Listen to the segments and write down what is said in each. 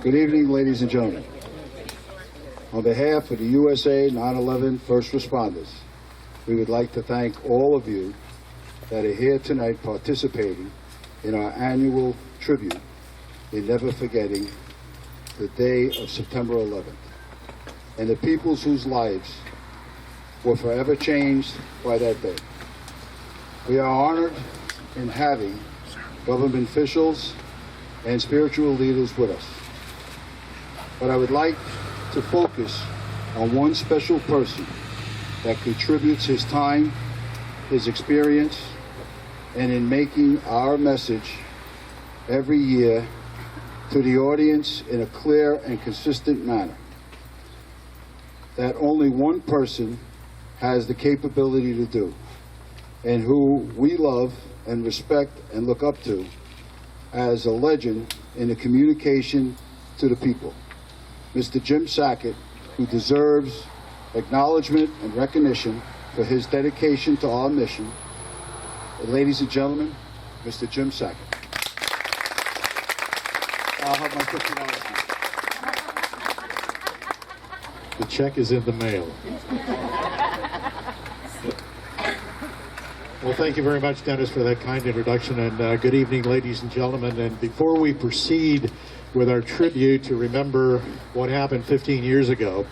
Good evening, ladies and gentlemen. On behalf of the USA 9/11 first responders, we would like to thank all of you that are here tonight participating in our annual tribute in never forgetting the day of September 11th and the peoples whose lives were forever changed by that day. We are honored in having government officials and spiritual leaders with us. But I would like to focus on one special person that contributes his time, his experience, and in making our message every year to the audience in a clear and consistent manner. That only one person has the capability to do, and who we love and respect and look up to as a legend in the communication to the people. Mr. Jim Sackett, who deserves acknowledgement and recognition for his dedication to our mission. Ladies and gentlemen, Mr. Jim Sackett. I'll have my $50. The check is in the mail. Well, thank you very much, Dennis, for that kind introduction, and good evening, ladies and gentlemen. And before we proceed with our tribute to remember what happened 15 years ago,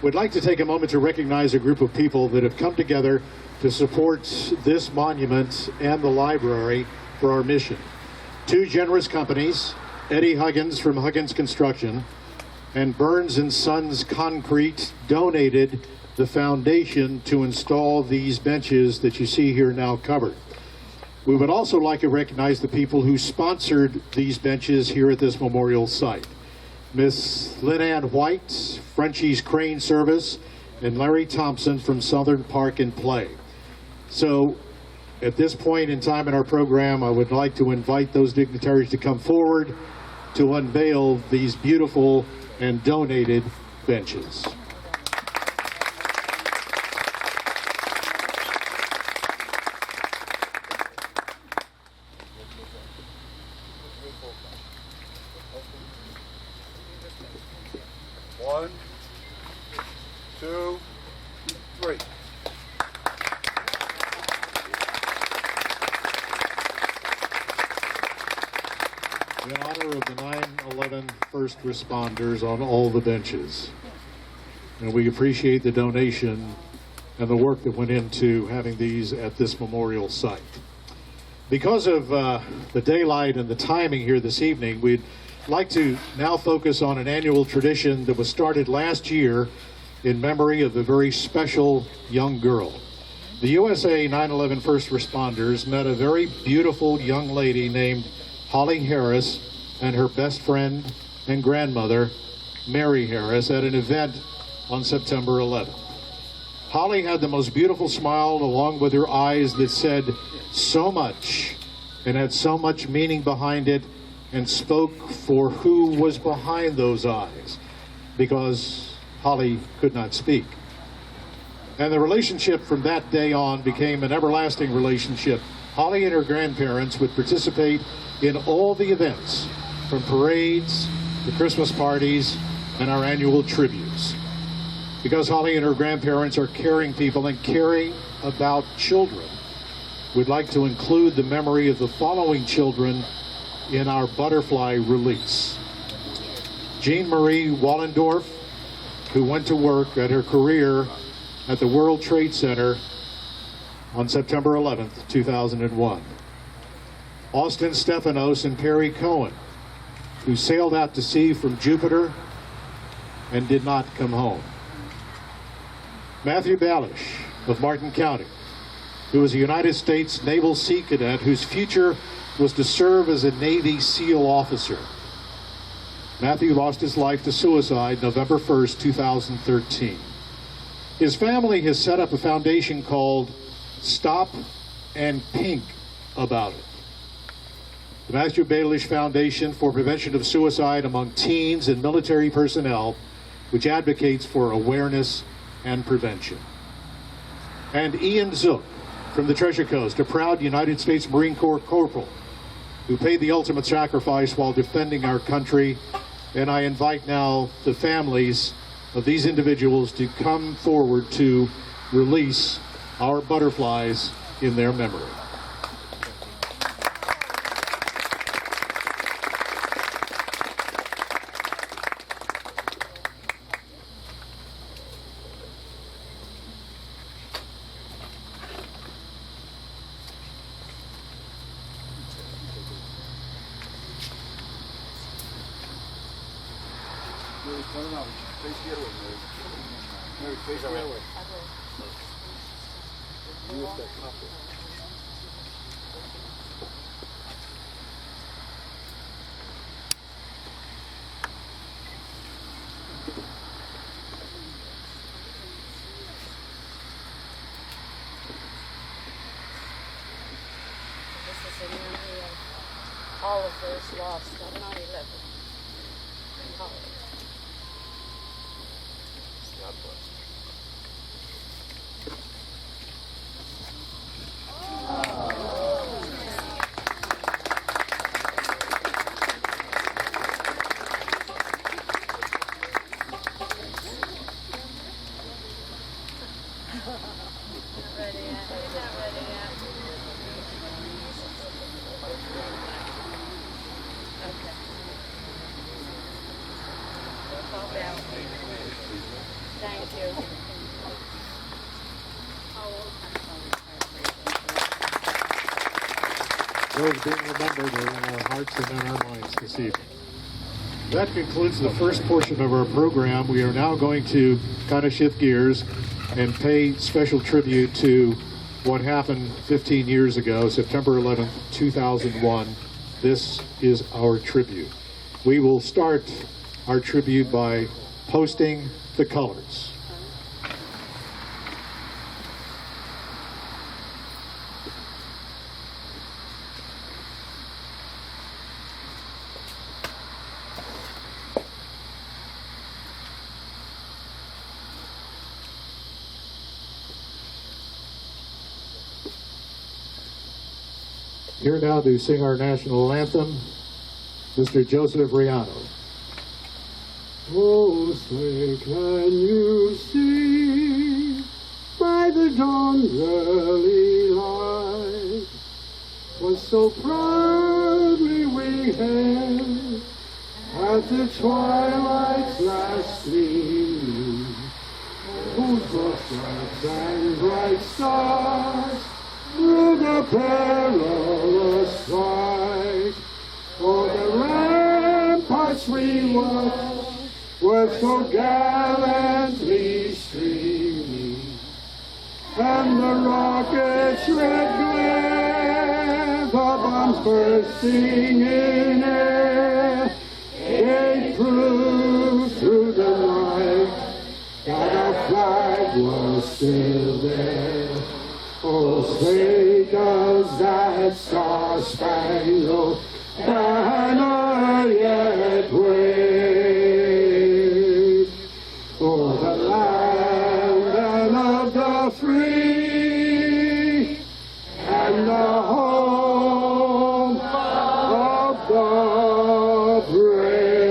we'd like to take a moment to recognize a group of people that have come together to support this monument and the library for our mission. Two generous companies, Eddie Huggins from Huggins Construction and Burns & Sons Concrete, donated the foundation to install these benches that you see here now covered. We would also like to recognize the people who sponsored these benches here at this memorial site. Miss Lynn Ann White, Frenchie's Crane Service, and Larry Thompson from Southern Park and Play. So at this point in time in our program, I would like to invite those dignitaries to come forward to unveil these beautiful and donated benches. One, two, three. In honor of the 9/11 first responders on all the benches. And we appreciate the donation and the work that went into having these at this memorial site. Because of the daylight and the timing here this evening, we'd like to now focus on an annual tradition that was started last year in memory of a very special young girl. The USA 9/11 first responders met a very beautiful young lady named Holly Harris and her best friend and grandmother, Mary Harris, at an event on September 11th. Holly had the most beautiful smile along with her eyes that said so much and had so much meaning behind it and spoke for who was behind those eyes, because Holly could not speak. And the relationship from that day on became an everlasting relationship. Holly and her grandparents would participate in all the events, from parades to Christmas parties and our annual tributes. Because Holly and her grandparents are caring people and caring about children, we'd like to include the memory of the following children in our butterfly release. Jean Marie Wallendorf, who went to work at her career at the World Trade Center on September 11th, 2001. Austin Stephanos and Perry Cohen, who sailed out to sea from Jupiter and did not come home. Matthew Balish of Martin County, who was a United States Naval Sea Cadet whose future was to serve as a Navy SEAL officer. Matthew lost his life to suicide November 1st, 2013. His family has set up a foundation called Stop and Pink About It. The Matthew Balish Foundation for Prevention of Suicide Among Teens and Military Personnel, which advocates for awareness and prevention. And Ian Zook from the Treasure Coast, a proud United States Marine Corps corporal who paid the ultimate sacrifice while defending our country And I invite now the families of these individuals to come forward to release our butterflies in their memory. In memory of all of those lost on 9/11 in Hollywood. God bless. Thank you. Those being remembered are in our hearts and in our minds this evening. That concludes the first portion of our program. We are now going to kind of shift gears and pay special tribute to what happened 15 years ago, September 11th, 2001. This is our tribute. We will start our tribute by posting the colors. Here now to sing our national anthem, Mr. Joseph Riano. Oh, say, can you see by the dawn's early light what so proudly we hailed at the twilight's last gleaming, whose flags and bright stars through the perilous fight for the ramparts we watched were so gallantly streaming, and the rocket's red glare, the bombs bursting in air, gave proof through the night that our flag was still there. Oh, say does that star-spangled banner yet wave for the land and of the free and the home of the brave.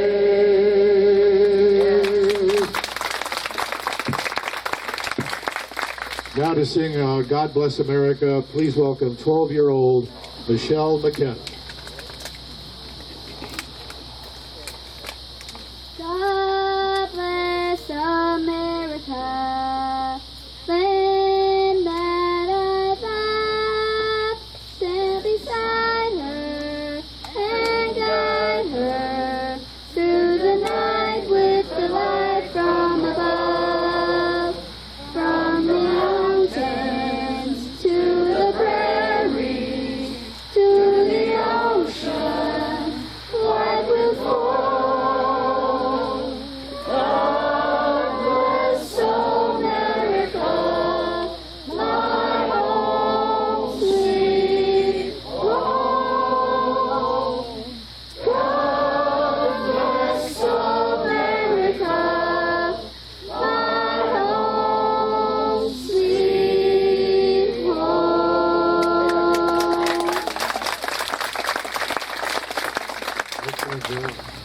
Now to sing God Bless America, please welcome 12-year-old Lucie McKenna. God bless America, land that I love. Stand beside her and guide her through the night with the light from above. From the mountains to the prairies, to the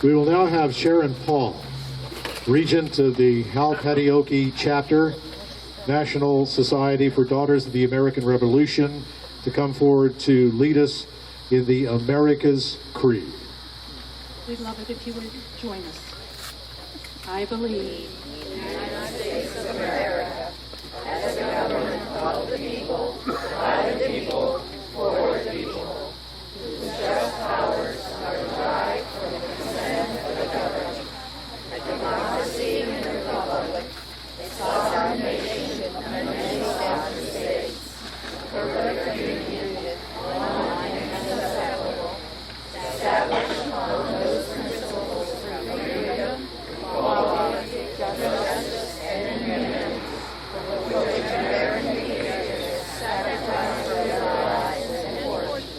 We will now have Sharon Paul, Regent of the Halpatioke Chapter, National Society for Daughters of the American Revolution, to come forward to lead us in the America's Creed. We'd love it if you would join us. I believe The United States of America as a government of the people, by the people, for the people, whose just powers are derived from the consent of the government, a democracy and a republic, a sovereign nation and many sovereign states, perfect union, one and inseparable, established upon those principles through freedom, equality, justice, and humanity, for which American patriots sacrifice their lives and fortunes.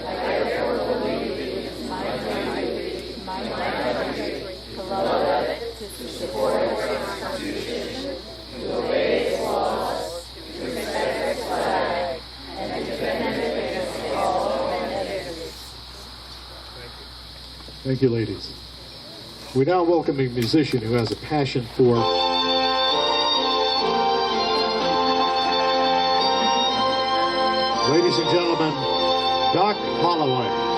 I therefore believe it is my duty, my country, to love it, to support its Constitution, to obey its laws, to respect its flag, and to defend it against all enemies. Thank you, ladies. We now welcome a musician who has a passion for ladies and gentlemen, Doc Holloway.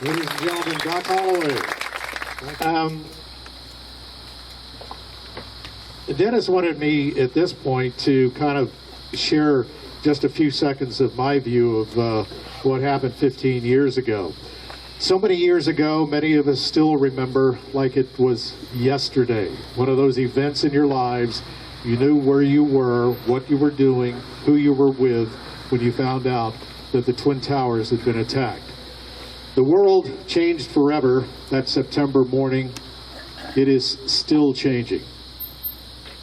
Ladies and gentlemen, Doc Holloway. Dennis wanted me at this point to kind of share just a few seconds of my view of what happened 15 years ago. So many years ago, many of us still remember like it was yesterday. One of those events in your lives, you knew where you were, what you were doing, who you were with when you found out that the Twin Towers had been attacked. The world changed forever that September morning. It is still changing.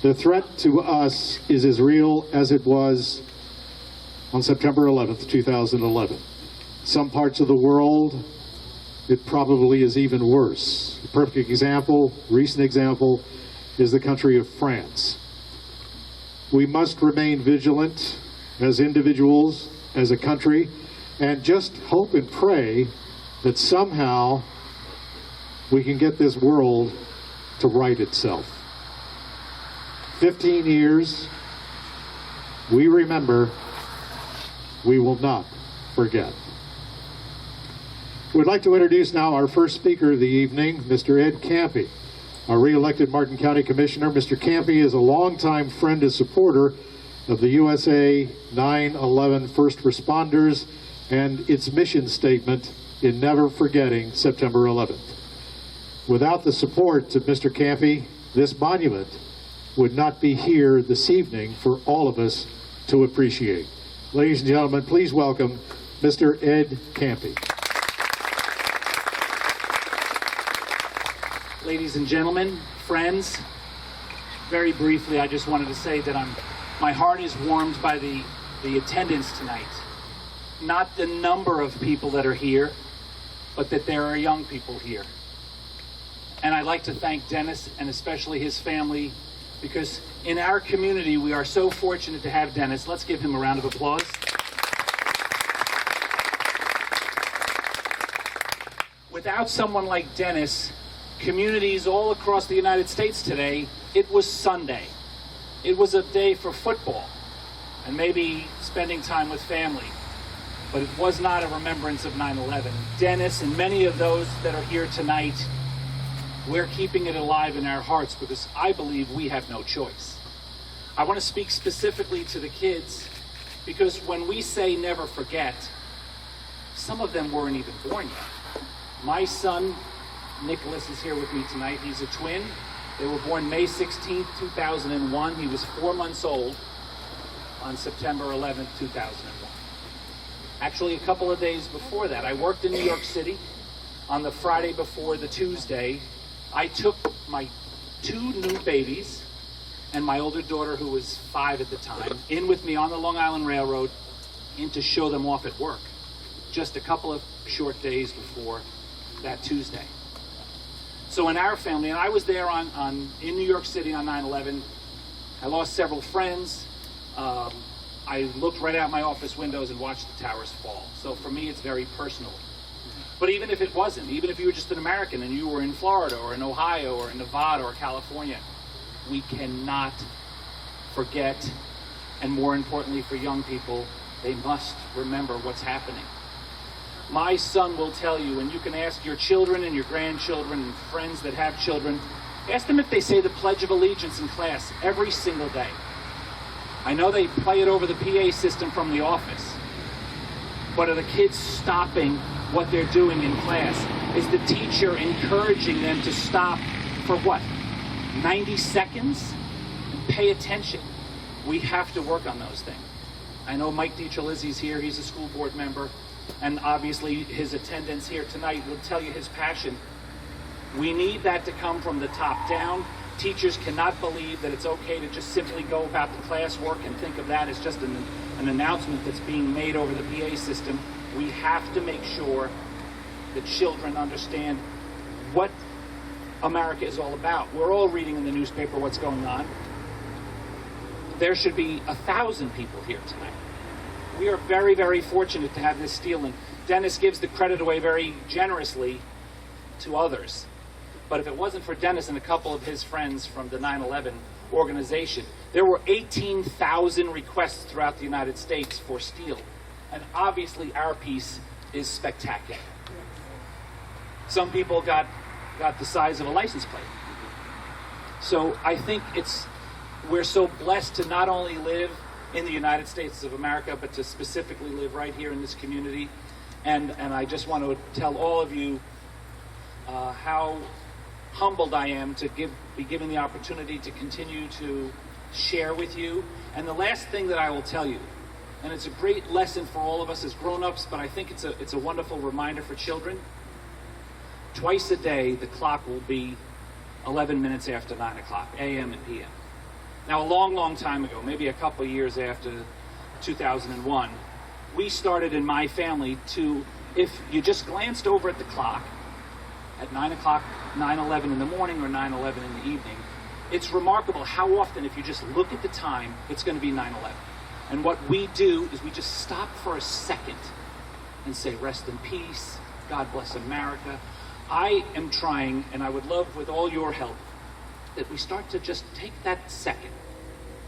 The threat to us is as real as it was on September 11th, 2011. Some parts of the world, it probably is even worse. A perfect example, recent example, is the country of France. We must remain vigilant as individuals, as a country, and just hope and pray that somehow we can get this world to right itself. 15 years, we remember, we will not forget. We'd like to introduce now our first speaker of the evening, Mr. Ed Campy, our re-elected Martin County Commissioner. Mr. Campy is a longtime friend and supporter of the USA 9/11 first responders and its mission statement in never forgetting September 11th. Without the support of Mr. Campy, this monument would not be here this evening for all of us to appreciate. Ladies and gentlemen, please welcome Mr. Ed Campy. Ladies and gentlemen, friends, very briefly, I just wanted to say that my heart is warmed by the attendance tonight. Not the number of people that are here, but that there are young people here. And I'd like to thank Dennis and especially his family because in our community, we are so fortunate to have Dennis. Let's give him a round of applause. Without someone like Dennis, communities all across the United States today, it was Sunday. It was a day for football and maybe spending time with family, but it was not a remembrance of 9/11. Dennis and many of those that are here tonight, we're keeping it alive in our hearts because I believe we have no choice. I want to speak specifically to the kids because when we say never forget, some of them weren't even born yet. My son, Nicholas, is here with me tonight. He's a twin. They were born May 16th, 2001. He was 4 months old on September 11th, 2001. Actually, a couple of days before that, I worked in New York City. On the Friday before the Tuesday, I took my 2 new babies and my older daughter, who was 5 at the time, in with me on the Long Island Railroad in to show them off at work, just a couple of short days before that Tuesday. So in our family, and I was there in New York City on 9/11, I lost several friends. I looked right out my office windows and watched the towers fall. So for me, it's very personal. But even if it wasn't, even if you were just an American and you were in Florida or in Ohio or in Nevada or California, we cannot forget, and more importantly for young people, they must remember what's happening. My son will tell you, and you can ask your children and your grandchildren and friends that have children, ask them if they say the Pledge of Allegiance in class every single day. I know they play it over the PA system from the office, but are the kids stopping what they're doing in class? Is the teacher encouraging them to stop for what? 90 seconds? Pay attention. We have to work on those things. I know Mike DiCiolizzi's here. He's a school board member. And obviously his attendance here tonight will tell you his passion. We need that to come from the top down. Teachers cannot believe that it's okay to just simply go about the classwork and think of that as just an announcement that's being made over the PA system. We have to make sure that children understand what America is all about. We're all reading in the newspaper what's going on. There should be 1,000 people here tonight. We are very, very fortunate to have this steel, and Dennis gives the credit away very generously to others. But if it wasn't for Dennis and a couple of his friends from the 9/11 organization, there were 18,000 requests throughout the United States for steel. And obviously our piece is spectacular. Some people got the size of a license plate. So I think we're so blessed to not only live in the United States of America, but to specifically live right here in this community. And I just want to tell all of you how humbled I am to be given the opportunity to continue to share with you. And the last thing that I will tell you, and it's a great lesson for all of us as grown-ups, but I think it's a wonderful reminder for children. Twice a day, the clock will be 11 minutes after 9 o'clock, a.m. and p.m. Now, a long, long time ago, maybe a couple of years after 2001, we started in my family to, if you just glanced over at the clock at 9 o'clock, 9:11 in the morning or 9:11 in the evening, it's remarkable how often, if you just look at the time, it's going to be 9/11. And what we do is we just stop for a second and say, rest in peace, God bless America. I am trying, and I would love with all your help, that we start to just take that second,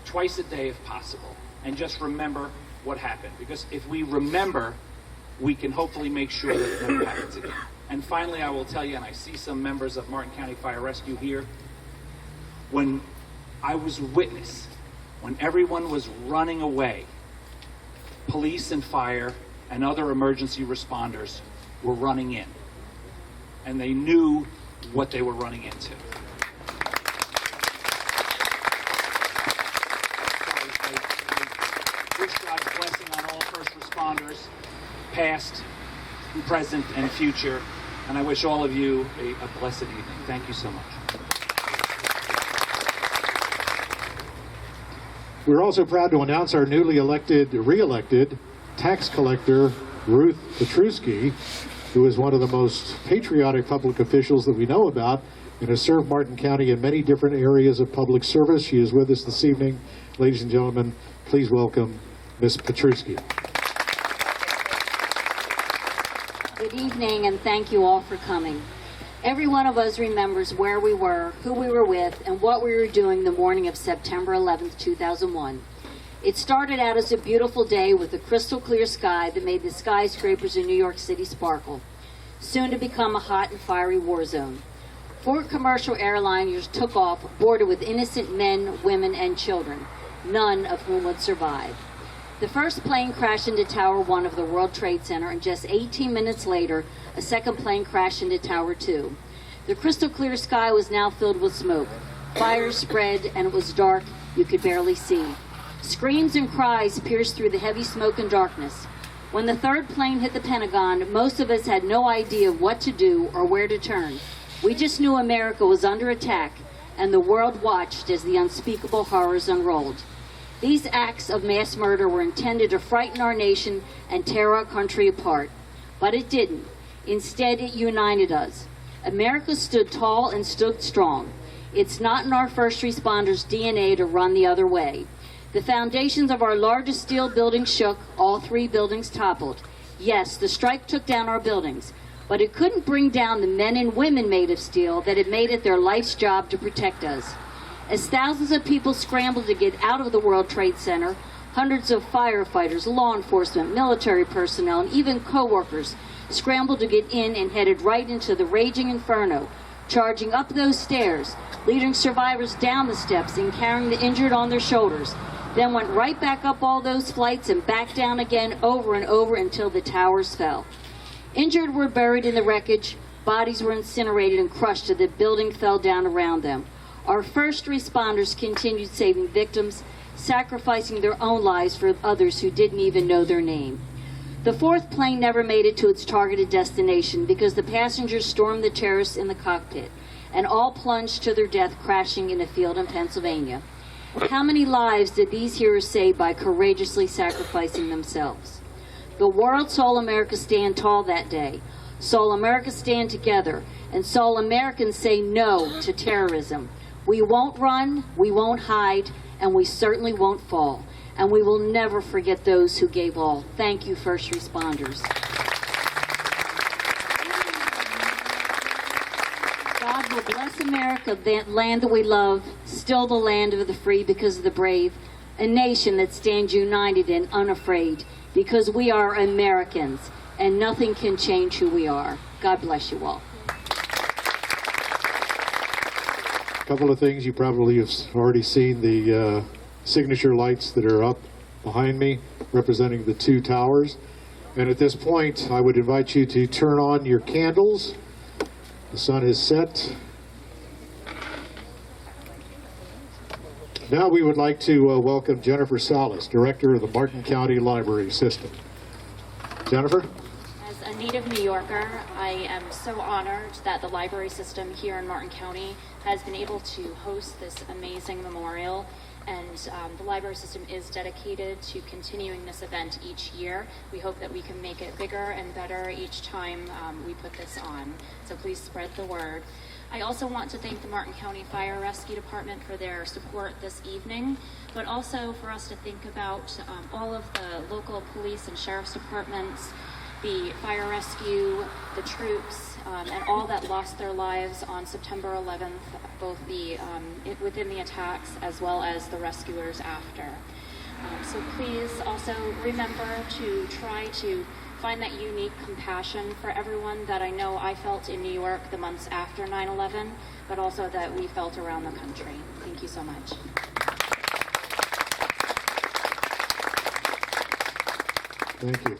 twice a day if possible, and just remember what happened. Because if we remember, we can hopefully make sure that it never happens again. And finally, I will tell you, and I see some members of Martin County Fire Rescue here, when I was a witness, when everyone was running away, police and fire and other emergency responders were running in. And they knew what they were running into. Wish God's blessing on all first responders, past, present, and future. And I wish all of you a blessed evening. Thank you so much. We're also proud to announce our newly re-elected tax collector, Ruth Petruski, who is one of the most patriotic public officials that we know about. and has served Martin County in many different areas of public service. She is with us this evening. Ladies and gentlemen, please welcome Ms. Petruski. Good evening, and thank you all for coming. Every one of us remembers where we were, who we were with, and what we were doing the morning of September 11th, 2001. It started out as a beautiful day with a crystal clear sky that made the skyscrapers in New York City sparkle, soon to become a hot and fiery war zone. 4 commercial airliners took off, boarded with innocent men, women, and children, none of whom would survive. The first plane crashed into Tower 1 of the World Trade Center, and just 18 minutes later, a second plane crashed into Tower 2. The crystal clear sky was now filled with smoke. Fires spread, and it was dark. You could barely see. Screams and cries pierced through the heavy smoke and darkness. When the third plane hit the Pentagon, most of us had no idea what to do or where to turn. We just knew America was under attack, and the world watched as the unspeakable horrors unrolled. These acts of mass murder were intended to frighten our nation and tear our country apart. But it didn't. Instead, it united us. America stood tall and stood strong. It's not in our first responders' DNA to run the other way. The foundations of our largest steel building shook. All 3 buildings toppled. Yes, the strike took down our buildings, but it couldn't bring down the men and women made of steel that had made it their life's job to protect us. As thousands of people scrambled to get out of the World Trade Center, hundreds of firefighters, law enforcement, military personnel, and even co-workers scrambled to get in and headed right into the raging inferno, charging up those stairs, leading survivors down the steps and carrying the injured on their shoulders, then went right back up all those flights and back down again over and over until the towers fell. Injured were buried in the wreckage, bodies were incinerated and crushed as the building fell down around them. Our first responders continued saving victims, sacrificing their own lives for others who didn't even know their name. The 4th plane never made it to its targeted destination because the passengers stormed the terrace in the cockpit, and all plunged to their death crashing in a field in Pennsylvania. How many lives did these heroes save by courageously sacrificing themselves? The world saw America stand tall that day, saw America stand together, and saw Americans say no to terrorism. We won't run, we won't hide, and we certainly won't fall. And we will never forget those who gave all. Thank you, first responders. God will bless America, that land that we love, still the land of the free because of the brave, a nation that stands united and unafraid because we are Americans, and nothing can change who we are. God bless you all. A couple of things. You probably have already seen the signature lights that are up behind me representing the 2 towers. And at this point, I would invite you to turn on your candles. The sun is set. Now we would like to welcome Jennifer Salas, Director of the Martin County Library System. Jennifer? As a native New Yorker, I am so honored that the library system here in Martin County has been able to host this amazing memorial, and the library system is dedicated to continuing this event each year. We hope that we can make it bigger and better each time we put this on, so please spread the word. I also want to thank the Martin County Fire Rescue Department for their support this evening, but also for us to think about all of the local police and sheriff's departments, the fire rescue, the troops, and all that lost their lives on September 11th, both within the attacks as well as the rescuers after. So please also remember to try to find that unique compassion for everyone that I know I felt in New York the months after 9/11, but also that we felt around the country. Thank you so much. Thank you.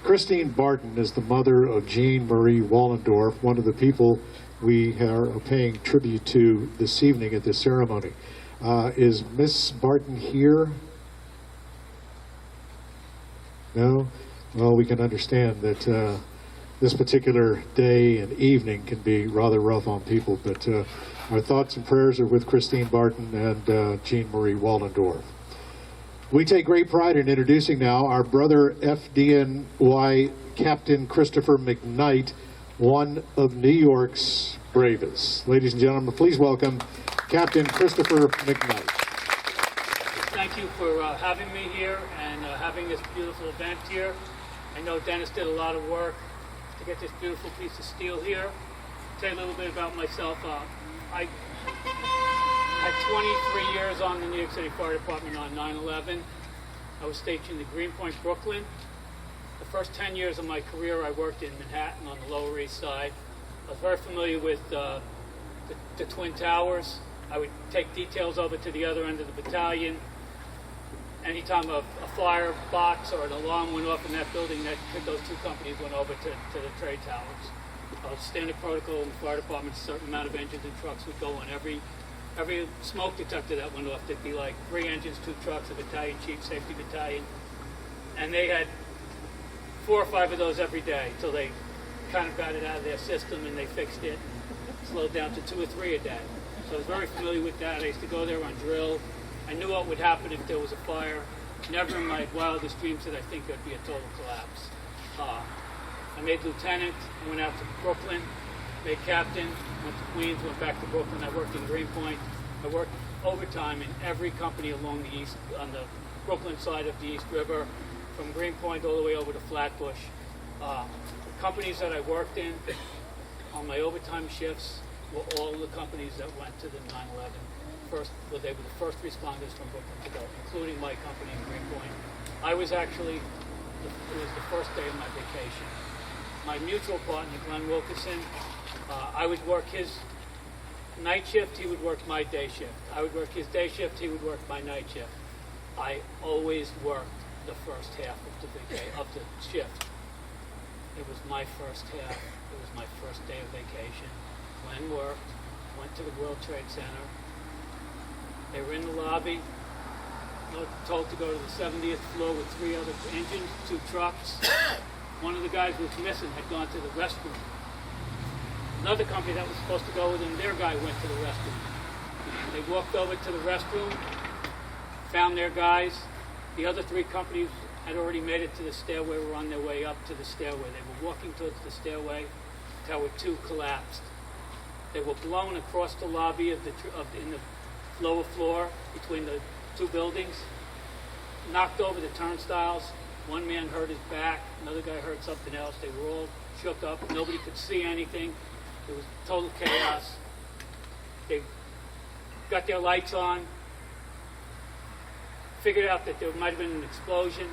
Christine Barton is the mother of Jean Marie Wallendorf, one of the people we are paying tribute to this evening at this ceremony. Is Miss Barton here? No? Well, we can understand that this particular day and evening can be rather rough on people, but our thoughts and prayers are with Christine Barton and Jean Marie Wallendorf. We take great pride in introducing now our brother FDNY Captain Christopher McKnight, one of New York's bravest. Ladies and gentlemen, please welcome Captain Christopher McKnight. Thank you for having me here and having this beautiful event here. I know Dennis did a lot of work to get this beautiful piece of steel here. I'll tell you a little bit about myself. I had 23 years on the New York City Fire Department on 9/11. I was stationed in Greenpoint, Brooklyn. The first 10 years of my career I worked in Manhattan on the Lower East Side. I was very familiar with the Twin Towers. I would take details over to the other end of the battalion. Anytime a fire box or an alarm went off in that building, those two companies went over to the trade towers. Standard protocol in the fire department, a certain amount of engines and trucks would go on every smoke detector that went off. There'd be like 3 engines, 2 trucks, a battalion chief, safety battalion. And they had 4 or 5 of those every day until they kind of got it out of their system and they fixed it and slowed down to 2 or 3 a day. So I was very familiar with that. I used to go there on drill. I knew what would happen if there was a fire. Never in my wildest dreams did I think there'd be a total collapse. I made lieutenant, I went out to Brooklyn, made captain, went to Queens, went back to Brooklyn. I worked in Greenpoint. I worked overtime in every company along the east, on the Brooklyn side of the East River, from Greenpoint all the way over to Flatbush. Companies that I worked in on my overtime shifts were all the companies that went to the 9/11. They were the first responders from Brooklyn to go, including my company in Greenpoint. I was actually, it was the first day of my vacation. My mutual partner, Glenn Wilkerson, I would work his night shift, he would work my day shift. I would work his day shift, he would work my night shift. I always worked the first half of the shift. It was my first half. It was my first day of vacation. Glenn worked, went to the World Trade Center. They were in the lobby, told to go to the 70th floor with 3 other engines, 2 trucks. One of the guys who was missing had gone to the restroom. Another company that was supposed to go with him, their guy went to the restroom. They walked over to the restroom, found their guys. The other 3 companies had already made it to the stairway, were on their way up to the stairway. They were walking towards the stairway. Tower 2 collapsed. They were blown across the lobby in the lower floor between the 2 buildings, knocked over the turnstiles. One man hurt his back, another guy hurt something else. They were all shook up. Nobody could see anything. It was total chaos. They got their lights on, figured out that there might have been an explosion,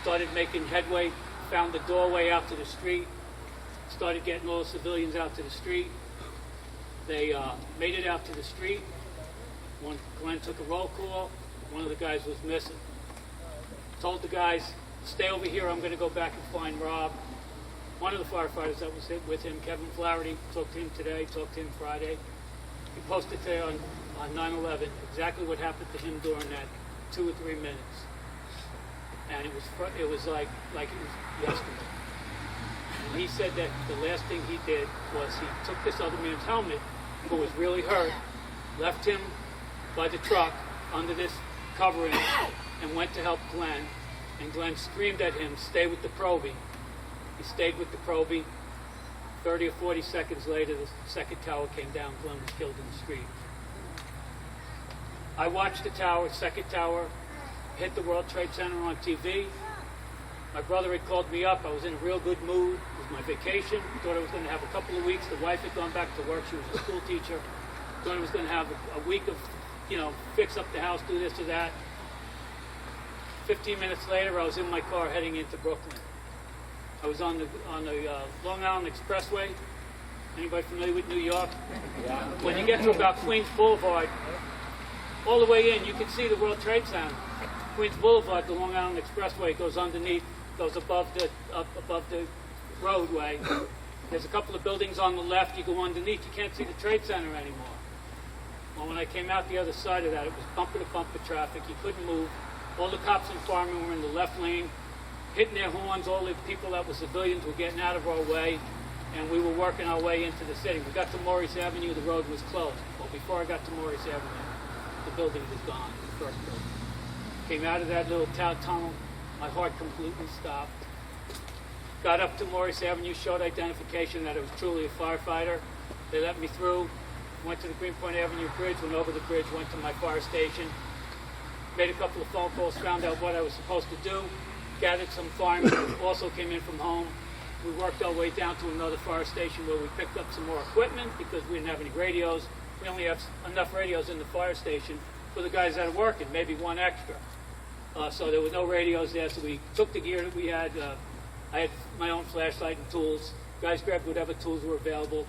started making headway, found the doorway out to the street, started getting all the civilians out to the street. They made it out to the street. Glenn took a roll call. One of the guys was missing. Told the guys, stay over here, I'm going to go back and find Rob. One of the firefighters that was with him, Kevin Flaherty, talked to him today, talked to him Friday. He posted today on 9/11 exactly what happened to him during that 2 or 3 minutes. And it was like it was yesterday. And he said that the last thing he did was he took this other man's helmet, who was really hurt, left him by the truck under this covering, and went to help Glenn. And Glenn screamed at him, stay with the Proby. He stayed with the Proby. 30 or 40 seconds later, the second tower came down. Glenn was killed in the street. I watched the second tower, hit the World Trade Center on TV. My brother had called me up. I was in a real good mood. It was my vacation. Thought I was going to have a couple of weeks. The wife had gone back to work. She was a school teacher. Thought I was going to have a week of, fix up the house, do this or that. 15 minutes later, I was in my car heading into Brooklyn. I was on the Long Island Expressway. Anybody familiar with New York? Yeah. When you get to about Queens Boulevard, all the way in, you can see the World Trade Center. Queens Boulevard, the Long Island Expressway goes underneath, goes above the roadway. There's a couple of buildings on the left. You go underneath, you can't see the Trade Center anymore. Well, when I came out the other side of that, it was bumper-to-bumper traffic. You couldn't move. All the cops and firemen were in the left lane, hitting their horns. All the people that were civilians were getting out of our way, and we were working our way into the city. We got to Maurice Avenue, the road was closed. Well, before I got to Maurice Avenue, the building was gone, the first building. Came out of that little tunnel, my heart completely stopped. Got up to Morris Avenue, showed identification that I was truly a firefighter. They let me through, went to the Greenpoint Avenue Bridge, went over the bridge, went to my fire station, made a couple of phone calls, found out what I was supposed to do, gathered some firemen who also came in from home. We worked our way down to another fire station where we picked up some more equipment because we didn't have any radios. We only have enough radios in the fire station for the guys that are working, maybe one extra. So there were no radios there, so we took the gear that we had. I had my own flashlight and tools. Guys grabbed whatever tools were available.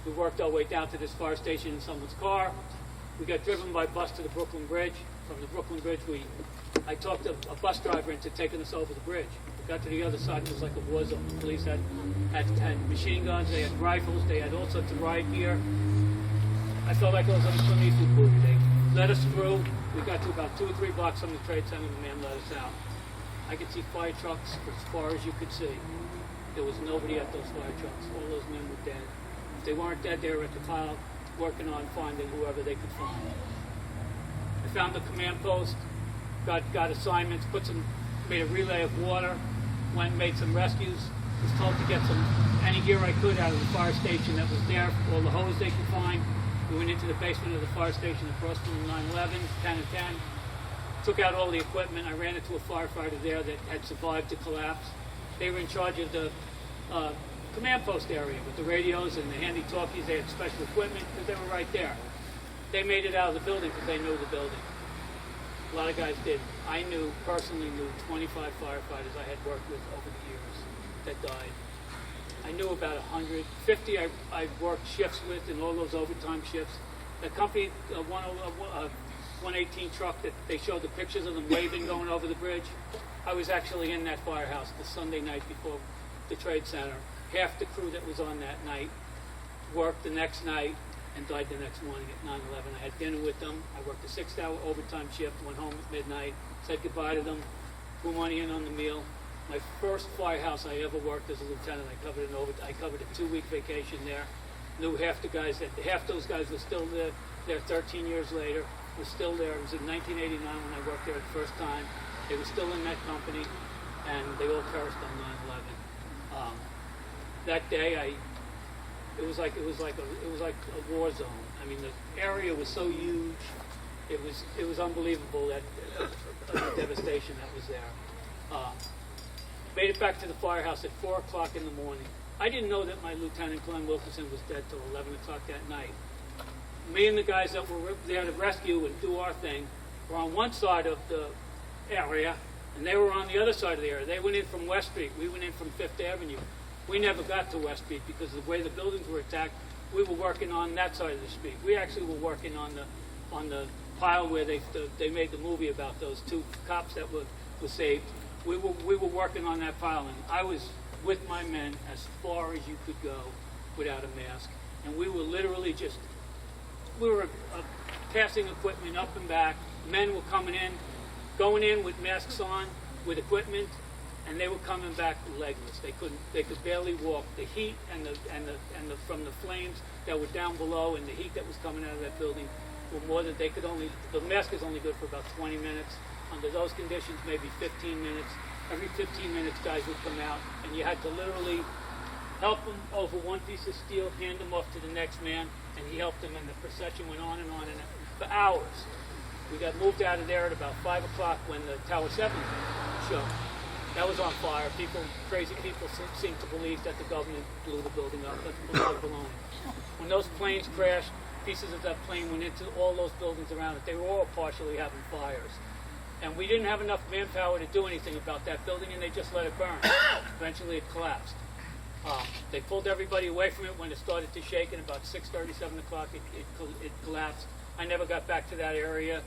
We worked our way down to this fire station in someone's car. We got driven by bus to the Brooklyn Bridge. From the Brooklyn Bridge, I talked a bus driver into taking us over the bridge. We got to the other side, it was like a war zone. The police had machine guns, they had rifles, they had all sorts of riot gear. I felt like I was on a Clint Eastwood movie. They let us through. We got to about 2 or 3 blocks from the Trade Center, the man let us out. I could see fire trucks for as far as you could see. There was nobody at those fire trucks. All those men were dead. If they weren't dead, they were at the pile working on finding whoever they could find. I found the command post, got assignments, made a relay of water, went and made some rescues. Was told to get any gear I could out of the fire station that was there, all the hose they could find. We went into the basement of the fire station across from the 911, 10 and 10. Took out all the equipment. I ran into a firefighter there that had survived the collapse. They were in charge of the command post area with the radios and the handy talkies. They had special equipment because they were right there. They made it out of the building because they knew the building. A lot of guys did. I personally knew 25 firefighters I had worked with over the years that died. I knew about 150 I worked shifts with in all those overtime shifts. The company, 118 truck that they showed the pictures of them waving going over the bridge, I was actually in that firehouse the Sunday night before the Trade Center. Half the crew that was on that night worked the next night and died the next morning at 9/11. I had dinner with them. I worked a 6-hour overtime shift, went home at midnight, said goodbye to them, put money in on the meal. My first firehouse I ever worked as a lieutenant, I covered a 2-week vacation there. Knew half those guys were still there 13 years later, were still there. It was in 1989 when I worked there the first time. They were still in that company, and they all perished on 9/11. That day, it was like a war zone. I mean, the area was so huge. It was unbelievable that the devastation that was there. Made it back to the firehouse at 4 o'clock in the morning. I didn't know that my lieutenant, Glenn Wilkinson, was dead till 11 o'clock that night. Me and the guys that were there to rescue and do our thing were on one side of the area, and they were on the other side of the area. They went in from West Street. We went in from 5th Avenue. We never got to West Street because of the way the buildings were attacked. We were working on that side of the street. We actually were working on the pile where they made the movie about those 2 cops that were saved. We were working on that pile, and I was with my men as far as you could go without a mask, and we were literally passing equipment up and back. Men were going in with masks on, with equipment, and they were coming back legless. They could barely walk. The heat and from the flames that were down below and the heat that was coming out of that building were more than the mask is only good for about 20 minutes. Under those conditions, maybe 15 minutes. Every 15 minutes, guys would come out, and you had to literally help them over one piece of steel, hand them off to the next man, and he helped them, and the procession went on and for hours. We got moved out of there at about 5 o'clock when the Tower 7 show. That was on fire. Crazy people seemed to believe that the government blew the building up. That's baloney. When those planes crashed, pieces of that plane went into all those buildings around it. They were all partially having fires. And we didn't have enough manpower to do anything about that building, and they just let it burn. Eventually it collapsed. They pulled everybody away from it when it started to shake, and about 6:30, 7 o'clock it collapsed. I never got back to that area.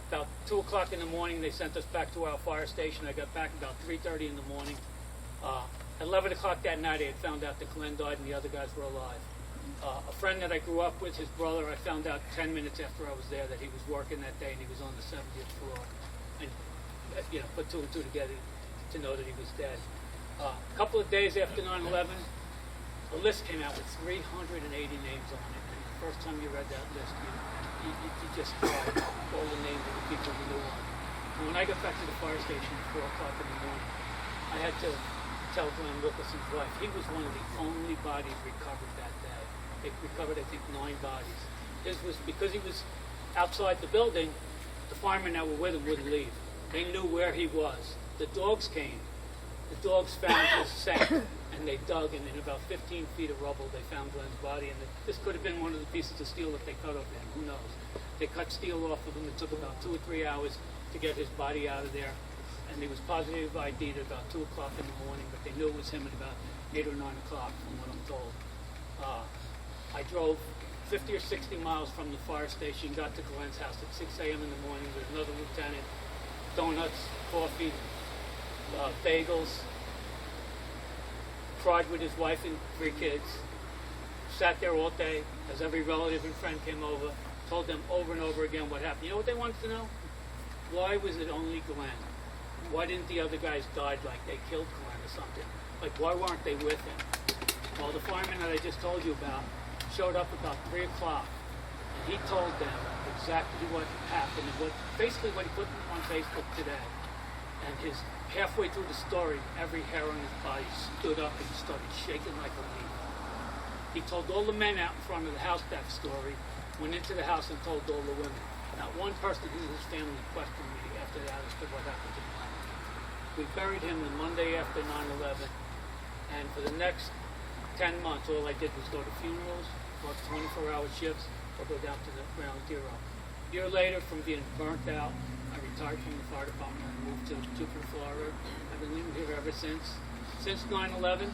About 2 o'clock in the morning, they sent us back to our fire station. I got back about 3:30 in the morning. At 11 o'clock that night, I had found out that Glenn died and the other guys were alive. A friend that I grew up with, his brother, I found out 10 minutes after I was there that he was working that day and he was on the 70th floor. And, put 2 and 2 together to know that he was dead. A couple of days after 9/11, a list came out with 380 names on it. And the first time you read that list, you just cried all the names of the people you knew on it. And when I got back to the fire station at 4 o'clock in the morning, I had to tell Glenn Wilkerson's wife, he was one of the only bodies recovered that day. They recovered, I think, 9 bodies. His was because he was outside the building, the firemen that were with him wouldn't leave. They knew where he was. The dogs came. The dogs found his scent, and they dug, and in about 15 feet of rubble, they found Glenn's body. And this could have been one of the pieces of steel that they cut off him. Who knows? They cut steel off of him. It took about 2 or 3 hours to get his body out of there. And he was positive ID'd at about 2 o'clock in the morning, but they knew it was him at about 8 or 9 o'clock, from what I'm told. I drove 50 or 60 miles from the fire station, got to Glenn's house at 6 a.m. in the morning with another lieutenant, donuts, coffee, bagels, cried with his wife and 3 kids, sat there all day as every relative and friend came over, told them over and over again what happened. You know what they wanted to know? Why was it only Glenn? Why didn't the other guys die like they killed Glenn or something? Like, why weren't they with him? Well, the fireman that I just told you about showed up about 3 o'clock, and he told them exactly what happened and basically what he put on Facebook today. And halfway through the story, every hair on his body stood up and started shaking like a leaf. He told all the men out in front of the house that story, went into the house and told all the women. Not one person in his family questioned me after that as to what happened to Glenn. We buried him the Monday after 9/11, and for the next 10 months, all I did was go to funerals, work 24-hour shifts, or go down to the ground zero. A year later, from being burnt out, I retired from the fire department and moved to Jupiter, Florida. I've been living here ever since. Since 9/11,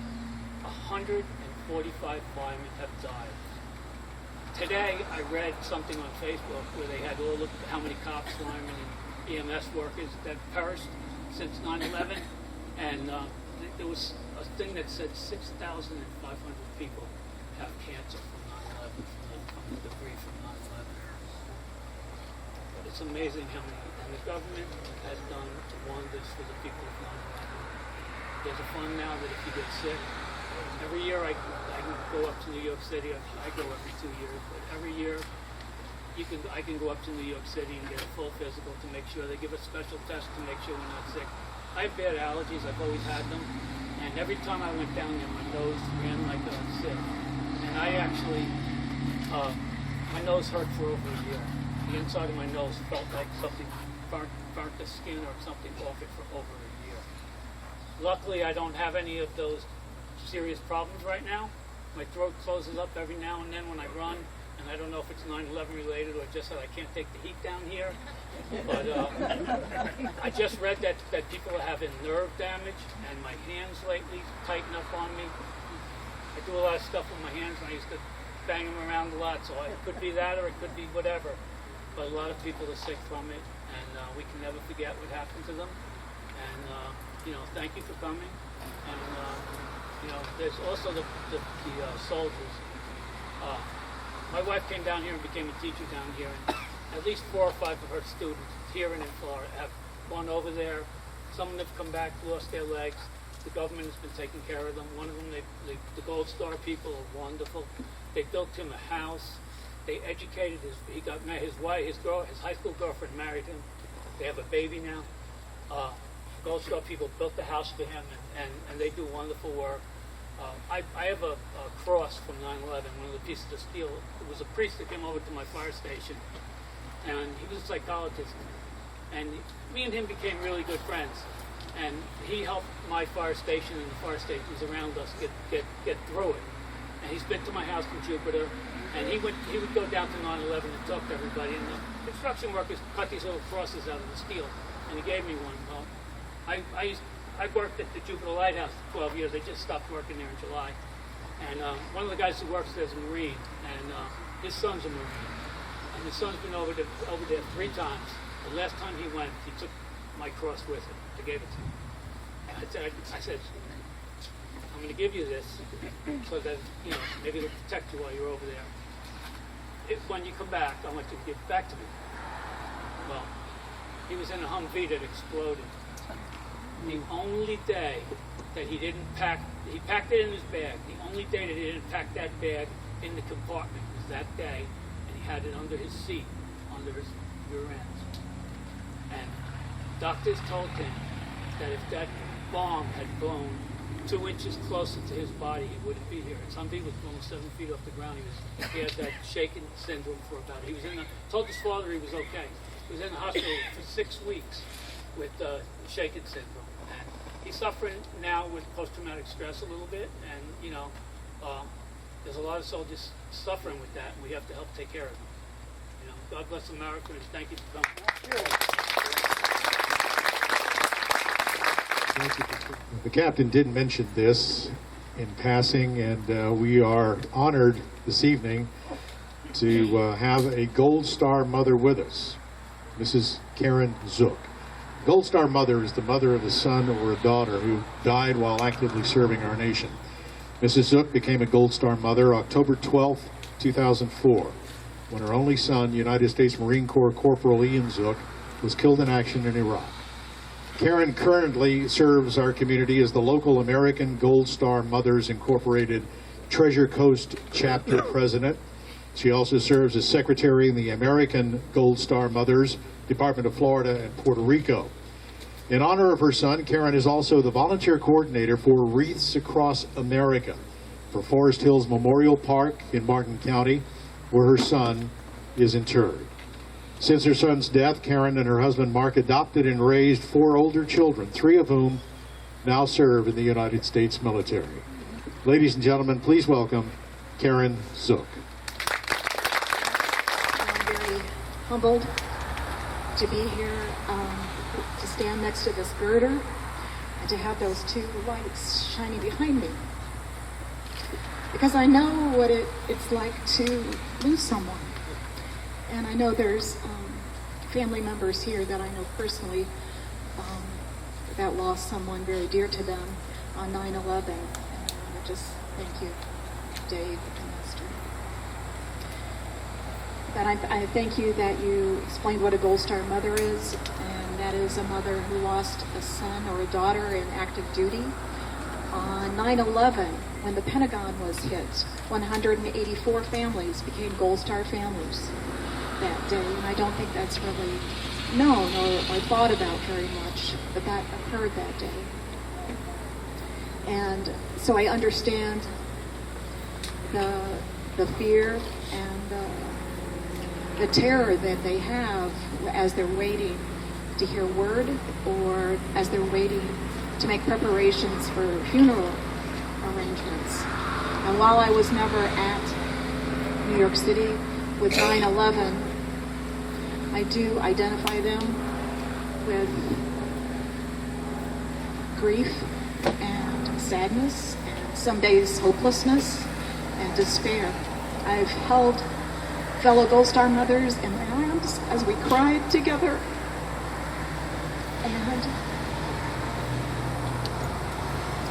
145 firemen have died. Today, I read something on Facebook where they had all of how many cops, firemen, and EMS workers that perished since 9/11, and there was a thing that said 6,500 people have cancer from 9/11, from the debris from 9/11. It's amazing how many, and the government has done wonders for the people of 9/11. There's a fund now that if you get sick, every year I can go up to New York City. I go every 2 years, but every year I can go up to New York City and get a full physical to make sure they give a special test to make sure we're not sick. I have bad allergies. I've always had them, and every time I went down there, my nose ran like I was sick. And I actually, my nose hurt for over a year. The inside of my nose felt like something burnt the skin or something off it for over a year. Luckily, I don't have any of those serious problems right now. My throat closes up every now and then when I run, and I don't know if it's 9/11 related or just that I can't take the heat down here. But I just read that people are having nerve damage, and my hands lately tighten up on me. I do a lot of stuff with my hands, and I used to bang them around a lot, so it could be that or it could be whatever. But a lot of people are sick from it, and we can never forget what happened to them. And, thank you for coming. And, there's also the soldiers. My wife came down here and became a teacher down here, and at least 4 or 5 of her students here and in Florida have gone over there. Some of them have come back, lost their legs. The government has been taking care of them. One of them, the Gold Star people are wonderful. They built him a house. They educated he got married, his high school girlfriend married him. They have a baby now. Gold Star people built the house for him, and they do wonderful work. I have a cross from 9/11, one of the pieces of steel. It was a priest that came over to my fire station, and he was a psychologist. And me and him became really good friends. And he helped my fire station and the fire stations around us get through it. And he's been to my house in Jupiter, and he would go down to 9/11 and talk to everybody. And the construction workers cut these little crosses out of the steel, and he gave me one. Well, I worked at the Jupiter Lighthouse for 12 years. I just stopped working there in July. And one of the guys who works there is a Marine, and his son's a Marine. And his son's been over there 3 times. The last time he went, he took my cross with him. I gave it to him. And I said, I'm going to give you this so that, maybe it'll protect you while you're over there. When you come back, I want you to give it back to me. Well, he was in a Humvee that exploded. The only day that he packed it in his bag. The only day that he didn't pack that bag in the compartment was that day, and he had it under his seat, under his rear end. And doctors told him that if that bomb had blown 2 inches closer to his body, he wouldn't be here. Some people was almost 7 feet off the ground. He had that shaken syndrome for about. He was told his father he was okay. He was in the hospital for 6 weeks with shaken syndrome, and he's suffering now with post-traumatic stress a little bit. And there's a lot of soldiers suffering with that, and we have to help take care of them. God bless America, and thank you for coming. The captain did mention this in passing, and we are honored this evening to have a Gold Star mother with us, Mrs. Karen Zook. Gold Star mother is the mother of a son or a daughter who died while actively serving our nation. Mrs. Zook became a Gold Star mother October 12, 2004, when her only son, United States Marine Corps Corporal Ian Zook, was killed in action in Iraq. Karen currently serves our community as the local American Gold Star Mothers Incorporated Treasure Coast Chapter President. She also serves as Secretary in the American Gold Star Mothers Department of Florida and Puerto Rico. In honor of her son, Karen is also the volunteer coordinator for Wreaths Across America for Forest Hills Memorial Park in Martin County, where her son is interred. Since her son's death, Karen and her husband Mark adopted and raised 4 older children, 3 of whom now serve in the United States military. Ladies and gentlemen, please welcome Karen Zook. I'm very humbled to be here, to stand next to this girder, and to have those 2 lights shining behind me. Because I know what it's like to lose someone. And I know there's family members here that I know personally that lost someone very dear to them on 9/11. And I just thank you, Dave and Esther. But I thank you that you explained what a Gold Star mother is, and that is a mother who lost a son or a daughter in active duty. On 9/11, when the Pentagon was hit, 184 families became Gold Star families that day, and I don't think that's really known or thought about very much, but that occurred that day. And so I understand the fear and the terror that they have as they're waiting to hear word, or as they're waiting to make preparations for funeral arrangements. And while I was never at New York City with 9/11, I do identify them with grief and sadness, and some days hopelessness and despair. I've held fellow Gold Star mothers in my arms as we cried together. And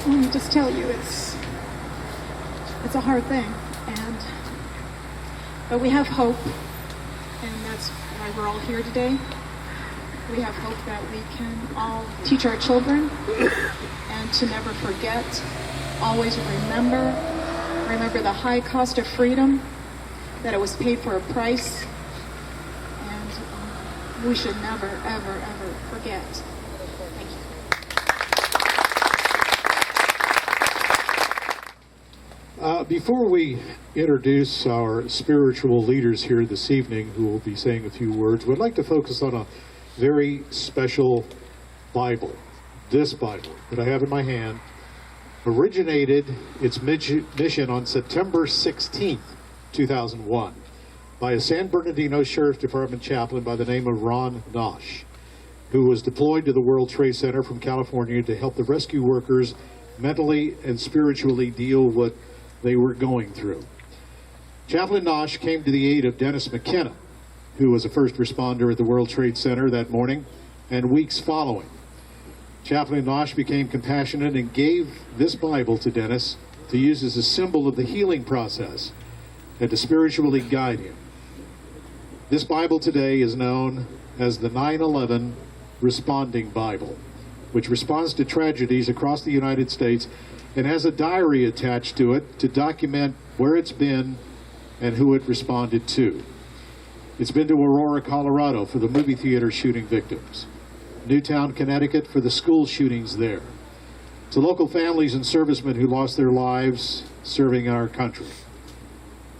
let me just tell you, it's a hard thing, but we have hope, and that's why we're all here today. We have hope that we can all teach our children and to never forget, always remember the high cost of freedom, that it was paid for a price, and we should never, ever, ever forget. Thank you. Before we introduce our spiritual leaders here this evening, who will be saying a few words, we'd like to focus on a very special Bible. This Bible that I have in my hand originated its mission on September 16th, 2001, by a San Bernardino Sheriff's Department chaplain by the name of Ron Nosh, who was deployed to the World Trade Center from California to help the rescue workers mentally and spiritually deal with what they were going through. Chaplain Nosh came to the aid of Dennis McKenna, who was a first responder at the World Trade Center that morning and weeks following. Chaplain Nosh became compassionate and gave this Bible to Dennis to use as a symbol of the healing process and to spiritually guide him. This Bible today is known as the 9/11 Responding Bible, which responds to tragedies across the United States and has a diary attached to it to document where it's been and who it responded to. It's been to Aurora, Colorado for the movie theater shooting victims, Newtown, Connecticut for the school shootings there, to local families and servicemen who lost their lives serving our country,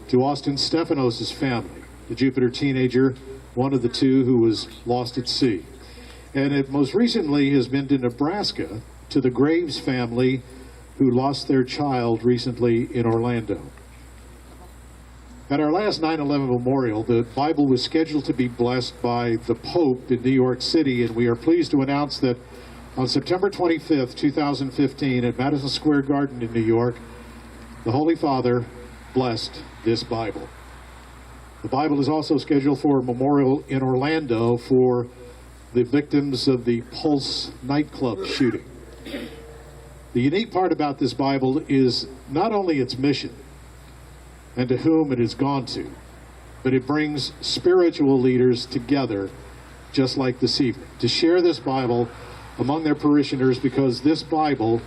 to Austin Stefanos' family, the Jupiter teenager, one of the two who was lost at sea. And it most recently has been to Nebraska, to the Graves family who lost their child recently in Orlando. At our last 9/11 memorial, the Bible was scheduled to be blessed by the Pope in New York City, and we are pleased to announce that on September 25th, 2015, at Madison Square Garden in New York, the Holy Father blessed this Bible. The Bible is also scheduled for a memorial in Orlando for the victims of the Pulse nightclub shooting. The unique part about this Bible is not only its mission and to whom it has gone to, but it brings spiritual leaders together just like this evening to share this Bible among their parishioners, because this Bible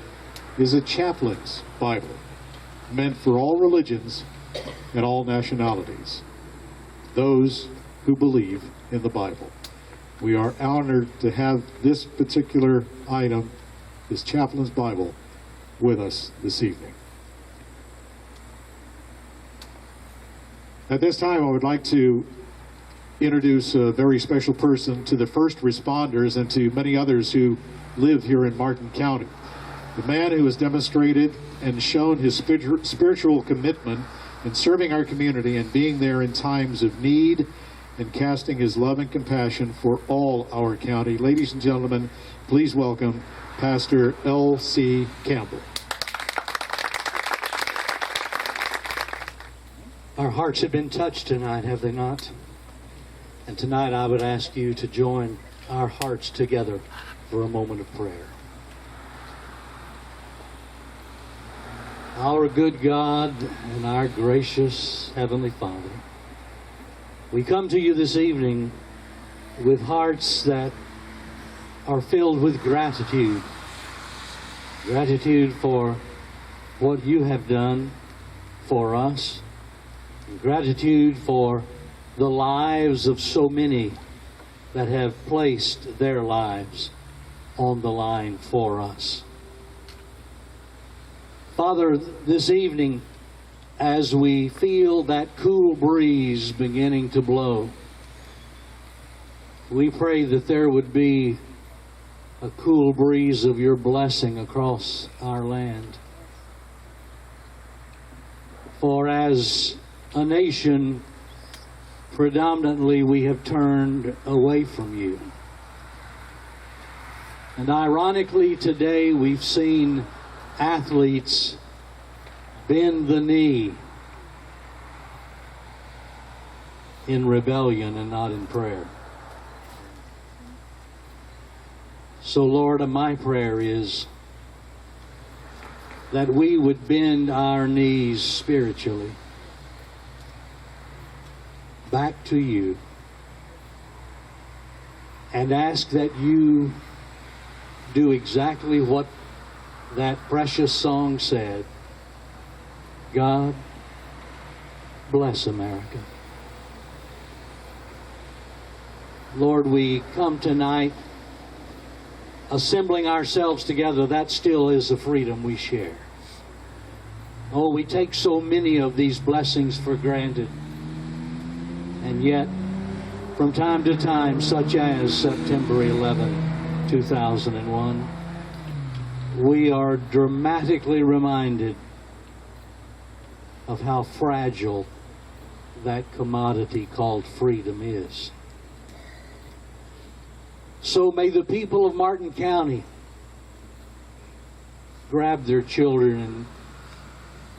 is a chaplain's Bible meant for all religions and all nationalities, those who believe in the Bible. We are honored to have this particular item, this chaplain's Bible, with us this evening. At this time, I would like to introduce a very special person to the first responders and to many others who live here in Martin County. The man who has demonstrated and shown his spiritual commitment in serving our community and being there in times of need and casting his love and compassion for all our county. Ladies and gentlemen, please welcome Pastor L.C. Campbell. Our hearts have been touched tonight, have they not? And tonight I would ask you to join our hearts together for a moment of prayer. Our good God and our gracious Heavenly Father, we come to you this evening with hearts that are filled with gratitude. Gratitude for what you have done for us. Gratitude for the lives of so many that have placed their lives on the line for us. Father, this evening, as we feel that cool breeze beginning to blow, we pray that there would be a cool breeze of your blessing across our land. For as a nation, predominantly we have turned away from you. And ironically today we've seen athletes bend the knee in rebellion and not in prayer. So Lord, my prayer is that we would bend our knees spiritually back to you and ask that you do exactly what that precious song said. God, bless America. Lord, we come tonight assembling ourselves together. That still is a freedom we share. Oh, we take so many of these blessings for granted. And yet, from time to time, such as September 11, 2001, we are dramatically reminded of how fragile that commodity called freedom is. So may the people of Martin County grab their children and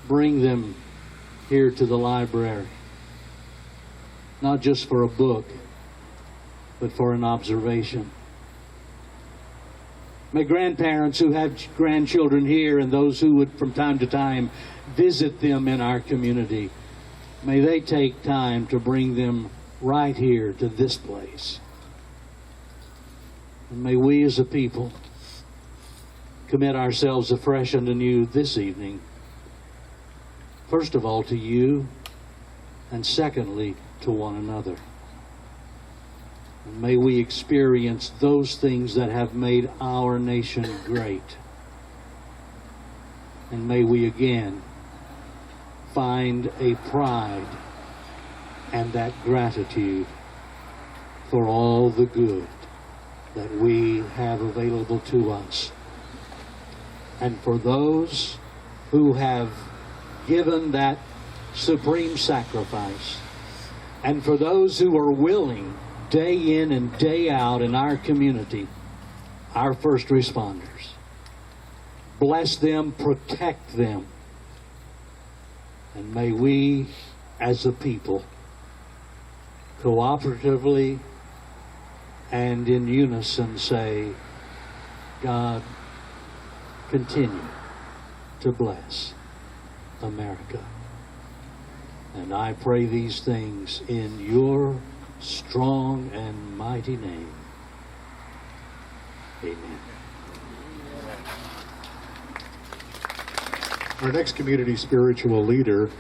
bring them here to the library. Not just for a book, but for an observation. May grandparents who have grandchildren here and those who would from time to time visit them in our community, may they take time to bring them right here to this place. And may we as a people commit ourselves afresh and anew this evening, first of all to you, and secondly to one another. And may we experience those things that have made our nation great. And may we again find a pride and that gratitude for all the good that we have available to us. And for those who have given that supreme sacrifice, and for those who are willing day in and day out in our community, our first responders. Bless them, protect them, and may we as a people cooperatively and in unison say, God, continue to bless America. And I pray these things in your strong and mighty name. Amen. Our next community spiritual leader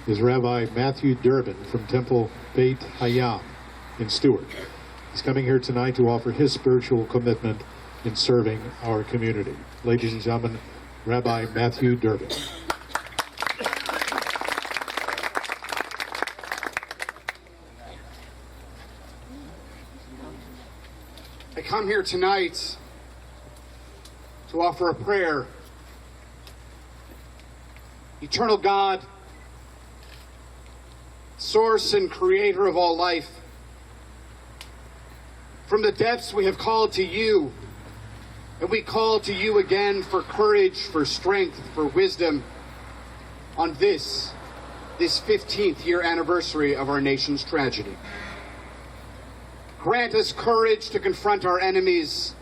is Rabbi Matthew Durbin from Temple Beit Hayam in Stewart. He's coming here tonight to offer his spiritual commitment in serving our community. Ladies and gentlemen, Rabbi Matthew Durbin. I come here tonight to offer a prayer. Eternal God, source and creator of all life, from the depths we have called to you, and we call to you again for courage, for strength, for wisdom on this 15th year anniversary of our nation's tragedy. Grant us courage to confront our enemies,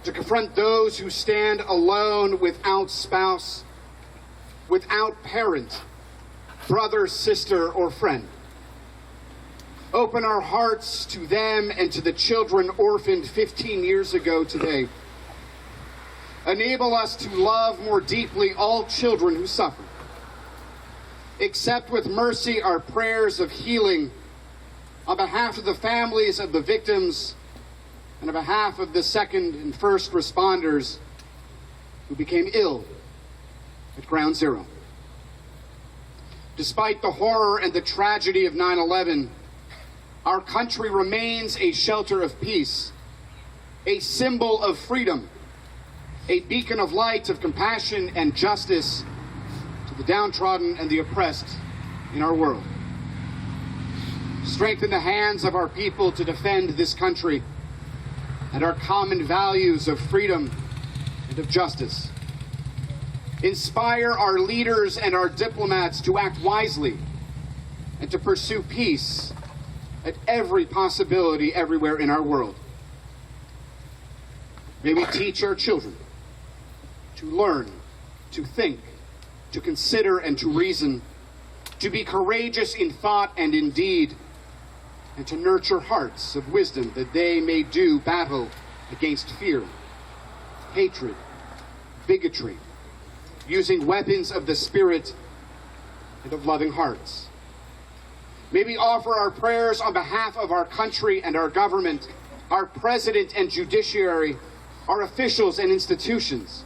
to confront those who stand alone without spouse, without parent, brother, sister, or friend. Open our hearts to them and to the children orphaned 15 years ago today. Enable us to love more deeply all children who suffer. Accept with mercy our prayers of healing on behalf of the families of the victims and on behalf of the second and first responders who became ill at Ground Zero. Despite the horror and the tragedy of 9/11, our country remains a shelter of peace, a symbol of freedom, a beacon of light, of compassion and justice to the downtrodden and the oppressed in our world. Strengthen the hands of our people to defend this country and our common values of freedom and of justice. Inspire our leaders and our diplomats to act wisely and to pursue peace at every possibility everywhere in our world. May we teach our children to learn, to think, to consider, and to reason, to be courageous in thought and in deed, and to nurture hearts of wisdom that they may do battle against fear, hatred, bigotry, using weapons of the Spirit and of loving hearts. May we offer our prayers on behalf of our country and our government, our president and judiciary, our officials and institutions,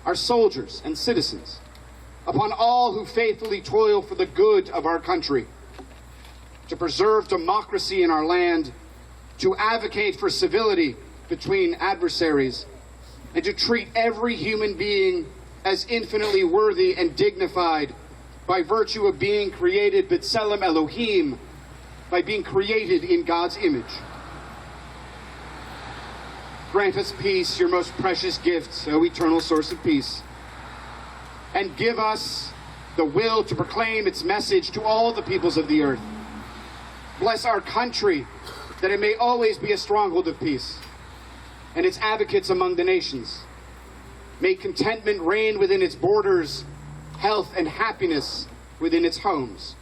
our soldiers and citizens, upon all who faithfully toil for the good of our country, to preserve democracy in our land, to advocate for civility between adversaries, and to treat every human being as infinitely worthy and dignified by virtue of being created B'Tselem Elohim, by being created in God's image. Grant us peace, your most precious gift, O eternal source of peace, and give us the will to proclaim its message to all the peoples of the earth. Bless our country, that it may always be a stronghold of peace, and its advocates among the nations. May contentment reign within its borders, health and happiness within its homes.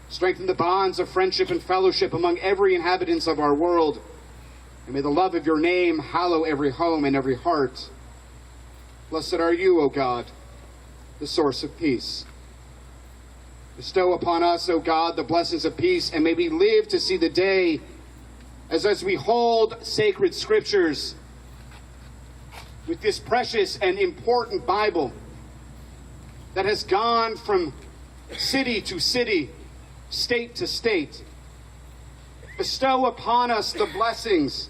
Strengthen the bonds of friendship and fellowship among every inhabitant of our world, and may the love of your name hallow every home and every heart. Blessed are you, O God, the source of peace. Bestow upon us, O God, the blessings of peace, and may we live to see the day as we hold sacred scriptures with this precious and important Bible, that has gone from city to city, state to state. Bestow upon us the blessings,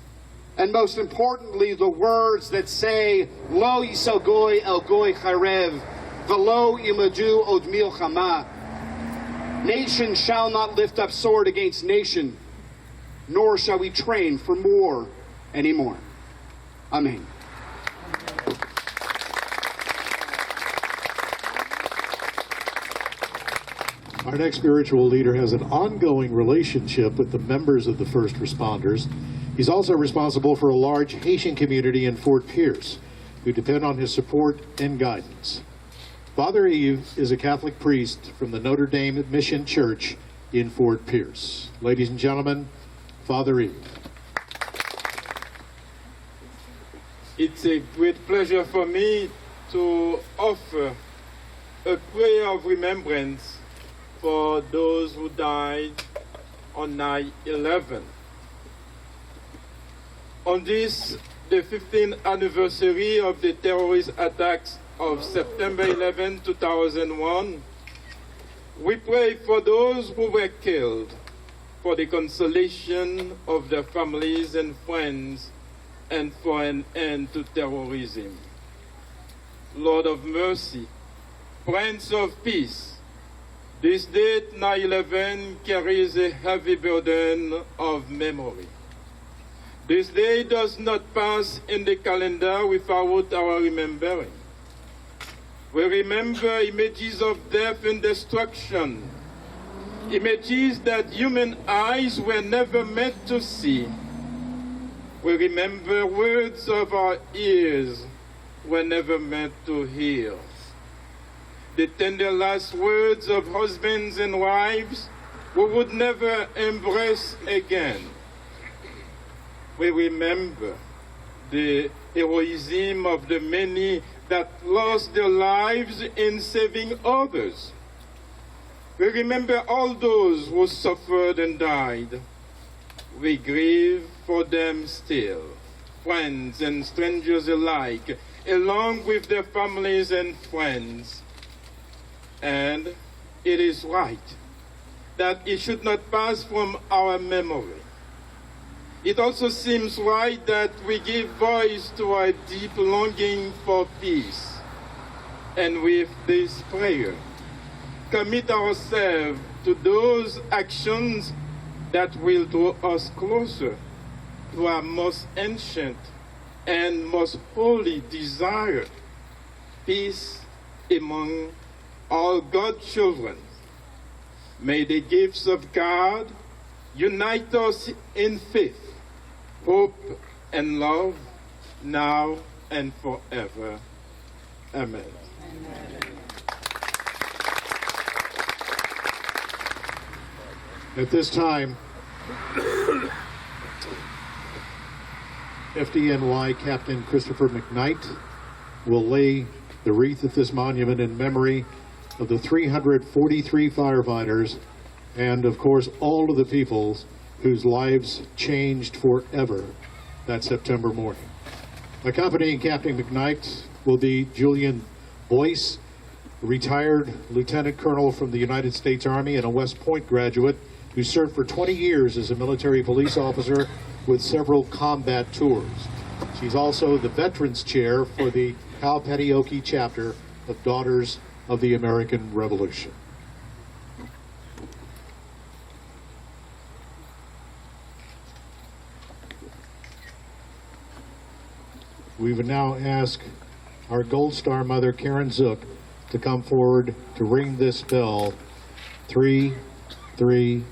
and most importantly, the words that say, Lo yisal goy el goy charev, velo imadu od milchama. Nation shall not lift up sword against nation, nor shall we train for war anymore. Amen. Our next spiritual leader has an ongoing relationship with the members of the first responders. He's also responsible for a large Haitian community in Fort Pierce, who depend on his support and guidance. Father Yves is a Catholic priest from the Notre Dame Mission Church in Fort Pierce. Ladies and gentlemen, Father Yves. It's a great pleasure for me to offer a prayer of remembrance for those who died on 9/11. On this, the 15th anniversary of the terrorist attacks of September 11, 2001, we pray for those who were killed, for the consolation of their families and friends, and for an end to terrorism. Lord of mercy, Prince of Peace, this date, 9/11, carries a heavy burden of memory. This day does not pass in the calendar without our remembering. We remember images of death and destruction, images that human eyes were never meant to see. We remember words of our ears were never meant to hear. The tender last words of husbands and wives we would never embrace again. We remember the heroism of the many that lost their lives in saving others. We remember all those who suffered and died. We grieve for them still, friends and strangers alike, along with their families and friends. And it is right that it should not pass from our memory. It also seems right that we give voice to our deep longing for peace. And with this prayer, commit ourselves to those actions that will draw us closer to our most ancient and most holy desire, peace among all God's children. May the gifts of God unite us in faith, hope, and love, now and forever. Amen. At this time, FDNY Captain Christopher McKnight will lay the wreath at this monument in memory of the 343 firefighters and, of course, all of the people whose lives changed forever that September morning. Accompanying Captain McKnight will be Julian Boyce, a retired lieutenant colonel from the United States Army and a West Point graduate who served for 20 years as a military police officer with several combat tours. She's also the Veterans Chair for the Calpatioke chapter of Daughters of the American Revolution. We would now ask our Gold Star mother, Karen Zook, to come forward to ring this bell. 333.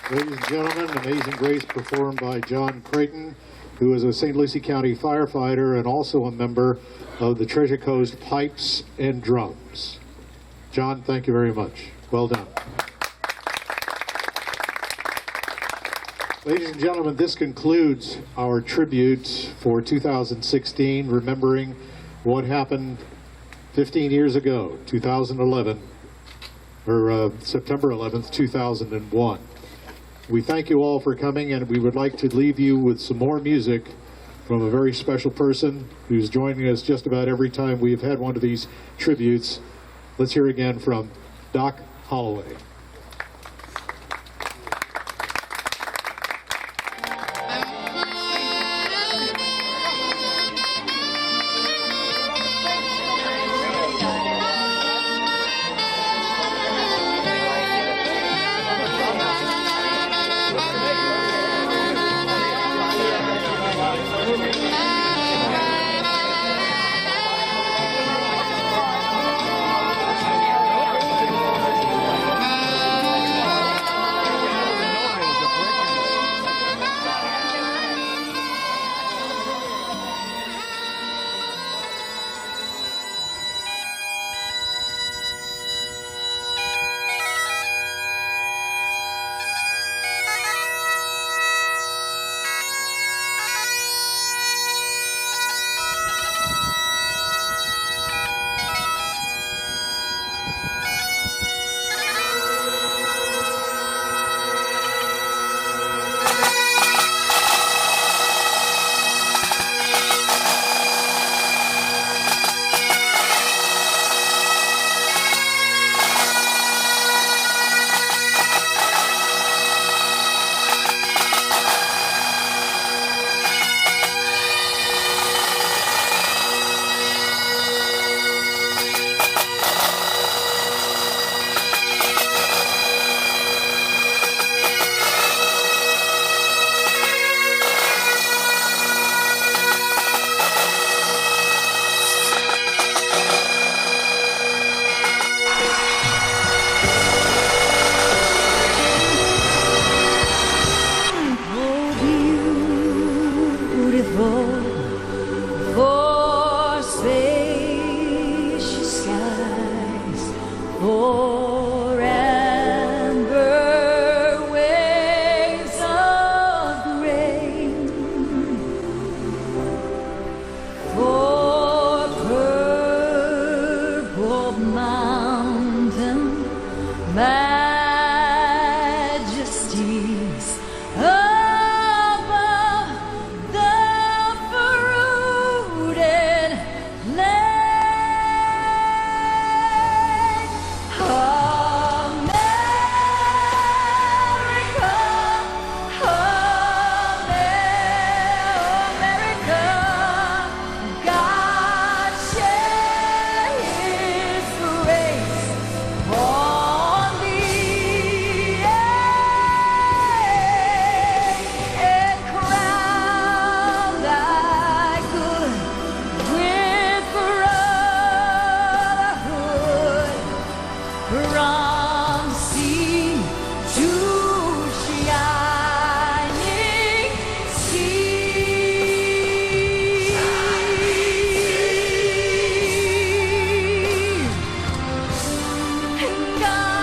Ladies and gentlemen, Amazing Grace performed by John Creighton, who is a St. Lucie County firefighter and also a member of the Treasure Coast Pipes and Drums. John, thank you very much. Well done. Ladies and gentlemen, this concludes our tribute for 2016, remembering what happened 15 years ago, 2011, or September 11th, 2001. We thank you all for coming, and we would like to leave you with some more music from a very special person who's joining us just about every time we've had one of these tributes. Let's hear again from Doc Holloway. God.